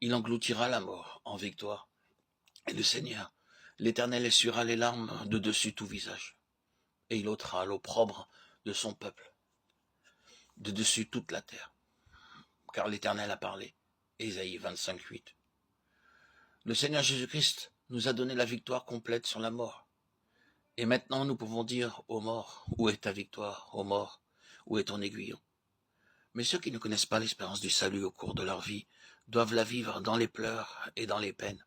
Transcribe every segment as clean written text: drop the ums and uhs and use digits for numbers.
Il engloutira la mort en victoire. Et le Seigneur, l'Éternel, essuiera les larmes de dessus tout visage. Et il ôtera l'opprobre de son peuple, de dessus toute la terre. Car l'Éternel a parlé. Ésaïe 25:8. Le Seigneur Jésus-Christ nous a donné la victoire complète sur la mort. Et maintenant nous pouvons dire ô mort, où est ta victoire? Ô mort, où est ton aiguillon? Mais ceux qui ne connaissent pas l'espérance du salut au cours de leur vie doivent la vivre dans les pleurs et dans les peines.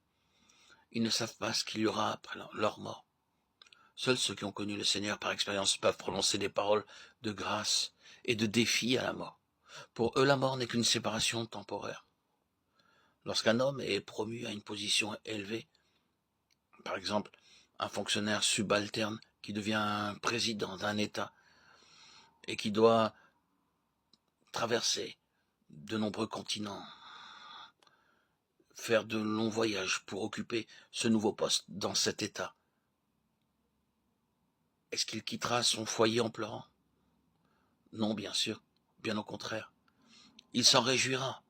Ils ne savent pas ce qu'il y aura après leur mort. Seuls ceux qui ont connu le Seigneur par expérience peuvent prononcer des paroles de grâce et de défi à la mort. Pour eux, la mort n'est qu'une séparation temporaire. Lorsqu'un homme est promu à une position élevée, par exemple un fonctionnaire subalterne qui devient président d'un État et qui doit traverser de nombreux continents, faire de longs voyages pour occuper ce nouveau poste dans cet État, est-ce qu'il quittera son foyer en pleurant? Non, bien sûr, bien au contraire. Il s'en réjouira.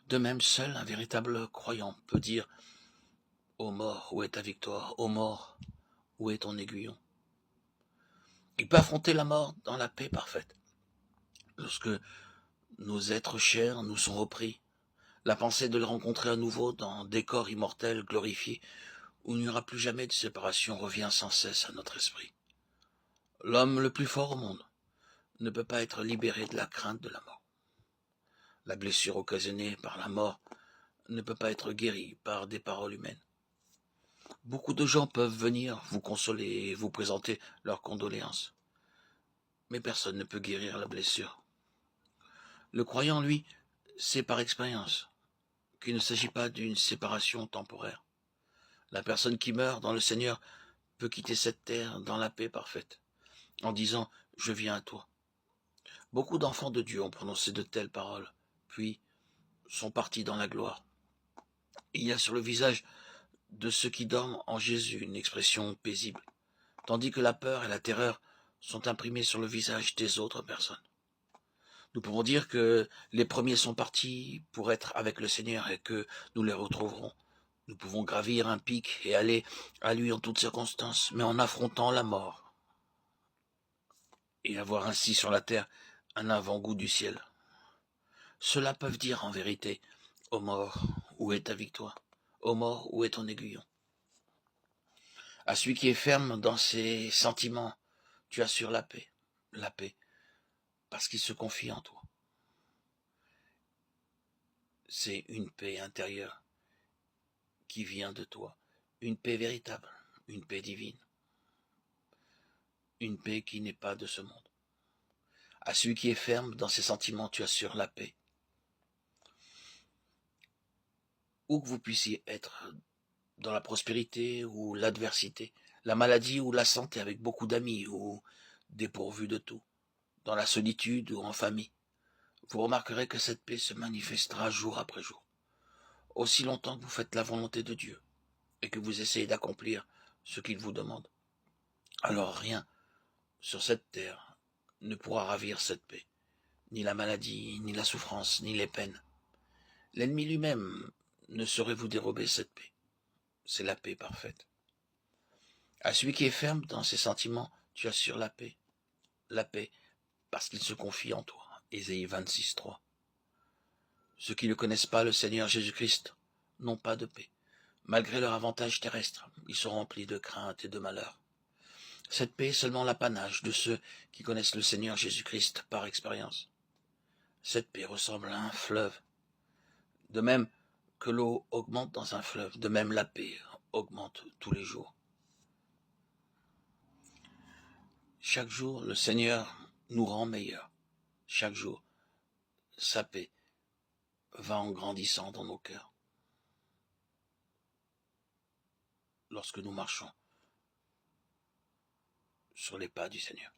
De même, seul un véritable croyant peut dire « Ô mort, où est ta victoire? Ô mort, où est ton aiguillon ?» Il peut affronter la mort dans la paix parfaite. Lorsque nos êtres chers nous sont repris, la pensée de le rencontrer à nouveau dans des corps immortels glorifiés, où il n'y aura plus jamais de séparation, revient sans cesse à notre esprit. L'homme le plus fort au monde ne peut pas être libéré de la crainte de la mort. La blessure occasionnée par la mort ne peut pas être guérie par des paroles humaines. Beaucoup de gens peuvent venir vous consoler et vous présenter leurs condoléances, mais personne ne peut guérir la blessure. Le croyant, lui, sait par expérience qu'il ne s'agit pas d'une séparation temporaire. La personne qui meurt dans le Seigneur peut quitter cette terre dans la paix parfaite, en disant « Je viens à toi ». Beaucoup d'enfants de Dieu ont prononcé de telles paroles, puis sont partis dans la gloire. Il y a sur le visage de ceux qui dorment en Jésus une expression paisible, tandis que la peur et la terreur sont imprimées sur le visage des autres personnes. Nous pouvons dire que les premiers sont partis pour être avec le Seigneur et que nous les retrouverons. Nous pouvons gravir un pic et aller à lui en toutes circonstances, mais en affrontant la mort, et avoir ainsi sur la terre un avant-goût du ciel. Ceux-là peuvent dire en vérité, ô mort, où est ta victoire? Ô mort, où est ton aiguillon? À celui qui est ferme dans ses sentiments, tu assures la paix, parce qu'il se confie en toi. C'est une paix intérieure qui vient de toi, une paix véritable, une paix divine, une paix qui n'est pas de ce monde. À celui qui est ferme dans ses sentiments, tu assures la paix. Où que vous puissiez être, dans la prospérité ou l'adversité, la maladie ou la santé, avec beaucoup d'amis ou dépourvu de tout, dans la solitude ou en famille, vous remarquerez que cette paix se manifestera jour après jour, aussi longtemps que vous faites la volonté de Dieu et que vous essayez d'accomplir ce qu'il vous demande. Alors rien sur cette terre ne pourra ravir cette paix, ni la maladie, ni la souffrance, ni les peines. L'ennemi lui-même ne saurait vous dérober cette paix. C'est la paix parfaite. À celui qui est ferme dans ses sentiments, tu assures la paix, parce qu'il se confie en toi. Ésaïe 26:3. Ceux qui ne connaissent pas le Seigneur Jésus-Christ n'ont pas de paix. Malgré leur avantage terrestre, ils sont remplis de crainte et de malheur. Cette paix est seulement l'apanage de ceux qui connaissent le Seigneur Jésus-Christ par expérience. Cette paix ressemble à un fleuve. De même que l'eau augmente dans un fleuve, de même la paix augmente tous les jours. Chaque jour, le Seigneur nous rend meilleurs. Chaque jour, sa paix va en grandissant dans nos cœurs lorsque nous marchons sur les pas du Seigneur.